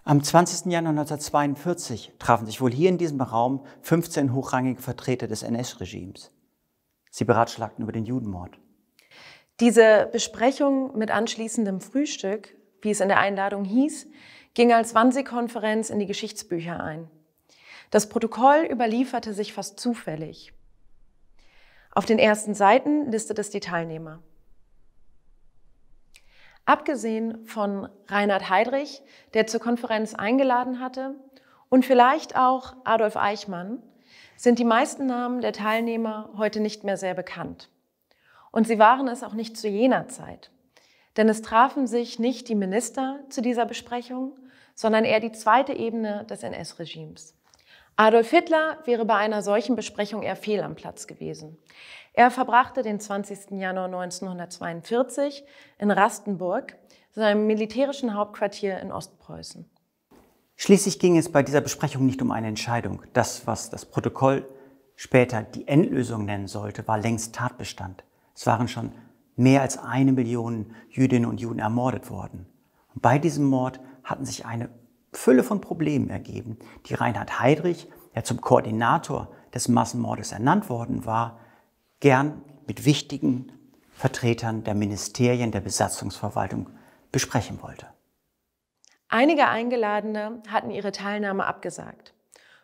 Am 20. Januar 1942 trafen sich wohl hier in diesem Raum 15 hochrangige Vertreter des NS-Regimes. Sie beratschlagten über den Judenmord. Diese Besprechung mit anschließendem Frühstück, wie es in der Einladung hieß, ging als Wannsee-Konferenz in die Geschichtsbücher ein. Das Protokoll überlieferte sich fast zufällig. Auf den ersten Seiten listet es die Teilnehmer. Abgesehen von Reinhard Heydrich, der zur Konferenz eingeladen hatte, und vielleicht auch Adolf Eichmann, sind die meisten Namen der Teilnehmer heute nicht mehr sehr bekannt. Und sie waren es auch nicht zu jener Zeit. Denn es trafen sich nicht die Minister zu dieser Besprechung, sondern eher die zweite Ebene des NS-Regimes. Adolf Hitler wäre bei einer solchen Besprechung eher fehl am Platz gewesen. Er verbrachte den 20. Januar 1942 in Rastenburg, seinem militärischen Hauptquartier in Ostpreußen. Schließlich ging es bei dieser Besprechung nicht um eine Entscheidung. Das, was das Protokoll später die Endlösung nennen sollte, war längst Tatbestand. Es waren schon mehr als 1 Million Jüdinnen und Juden ermordet worden. Und bei diesem Mord hatten sich eine Fülle von Problemen ergeben, die Reinhard Heydrich, der zum Koordinator des Massenmordes ernannt worden war, gern mit wichtigen Vertretern der Ministerien der Besatzungsverwaltung besprechen wollte. Einige Eingeladene hatten ihre Teilnahme abgesagt.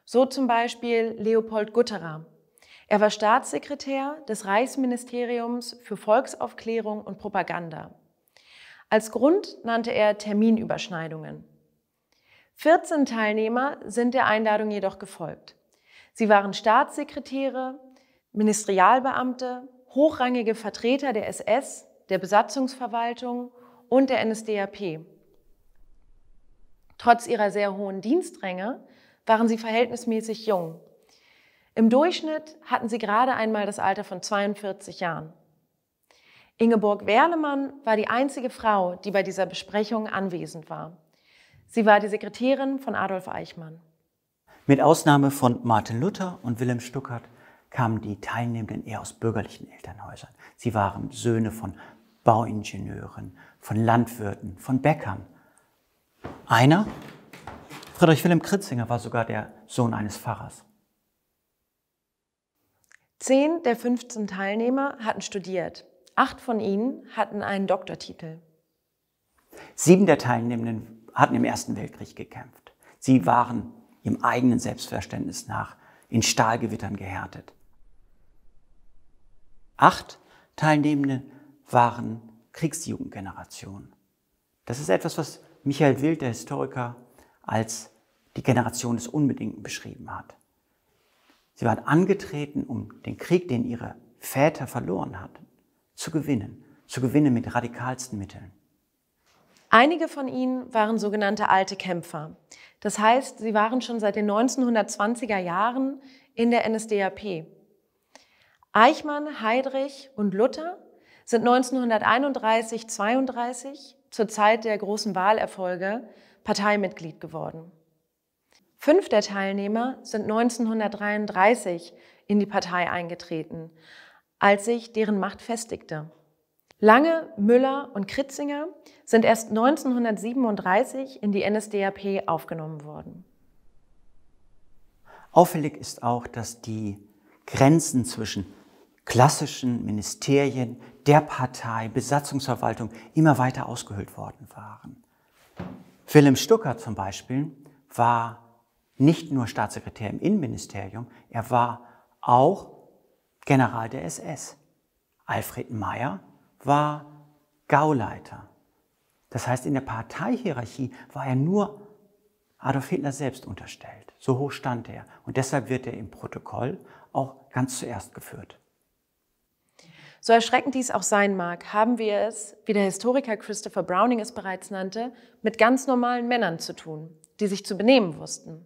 So zum Beispiel Leopold Gutterer. Er war Staatssekretär des Reichsministeriums für Volksaufklärung und Propaganda. Als Grund nannte er Terminüberschneidungen. 14 Teilnehmer sind der Einladung jedoch gefolgt. Sie waren Staatssekretäre, Ministerialbeamte, hochrangige Vertreter der SS, der Besatzungsverwaltung und der NSDAP. Trotz ihrer sehr hohen Dienstränge waren sie verhältnismäßig jung. Im Durchschnitt hatten sie gerade einmal das Alter von 42 Jahren. Ingeborg Werlemann war die einzige Frau, die bei dieser Besprechung anwesend war. Sie war die Sekretärin von Adolf Eichmann. Mit Ausnahme von Martin Luther und Wilhelm Stuckart kamen die Teilnehmenden eher aus bürgerlichen Elternhäusern. Sie waren Söhne von Bauingenieuren, von Landwirten, von Bäckern. Einer, Friedrich Wilhelm Kritzinger, war sogar der Sohn eines Pfarrers. 10 der 15 Teilnehmer hatten studiert. 8 von ihnen hatten einen Doktortitel. 7 der Teilnehmenden hatten im Ersten Weltkrieg gekämpft. Sie waren ihrem eigenen Selbstverständnis nach in Stahlgewittern gehärtet. 8 Teilnehmende waren Kriegsjugendgeneration. Das ist etwas, was Michael Wild, der Historiker, als die Generation des Unbedingten beschrieben hat. Sie waren angetreten, um den Krieg, den ihre Väter verloren hatten, zu gewinnen mit radikalsten Mitteln. Einige von ihnen waren sogenannte alte Kämpfer. Das heißt, sie waren schon seit den 1920er Jahren in der NSDAP. Eichmann, Heydrich und Luther sind 1931/32 zur Zeit der großen Wahlerfolge Parteimitglied geworden. 5 der Teilnehmer sind 1933 in die Partei eingetreten, als sich deren Macht festigte. Lange, Müller und Kritzinger sind erst 1937 in die NSDAP aufgenommen worden. Auffällig ist auch, dass die Grenzen zwischen klassischen Ministerien, der Partei, Besatzungsverwaltung immer weiter ausgehöhlt worden waren. Wilhelm Stuckart zum Beispiel war nicht nur Staatssekretär im Innenministerium, er war auch General der SS. Alfred Meyer war Gauleiter. Das heißt, in der Parteihierarchie war er nur Adolf Hitler selbst unterstellt. So hoch stand er. Und deshalb wird er im Protokoll auch ganz zuerst geführt. So erschreckend dies auch sein mag, haben wir es, wie der Historiker Christopher Browning es bereits nannte, mit ganz normalen Männern zu tun, die sich zu benehmen wussten.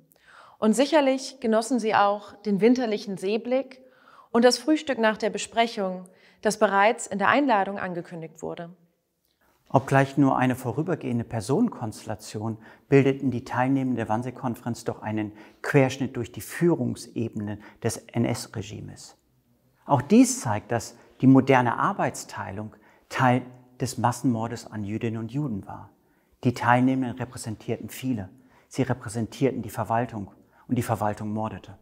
Und sicherlich genossen sie auch den winterlichen Seeblick und das Frühstück nach der Besprechung, das bereits in der Einladung angekündigt wurde. Obgleich nur eine vorübergehende Personenkonstellation, bildeten die Teilnehmenden der Wannsee-Konferenz doch einen Querschnitt durch die Führungsebene des NS-Regimes. Auch dies zeigt, dass die moderne Arbeitsteilung Teil des Massenmordes an Jüdinnen und Juden war. Die Teilnehmenden repräsentierten viele. Sie repräsentierten die Verwaltung und die Verwaltung mordete.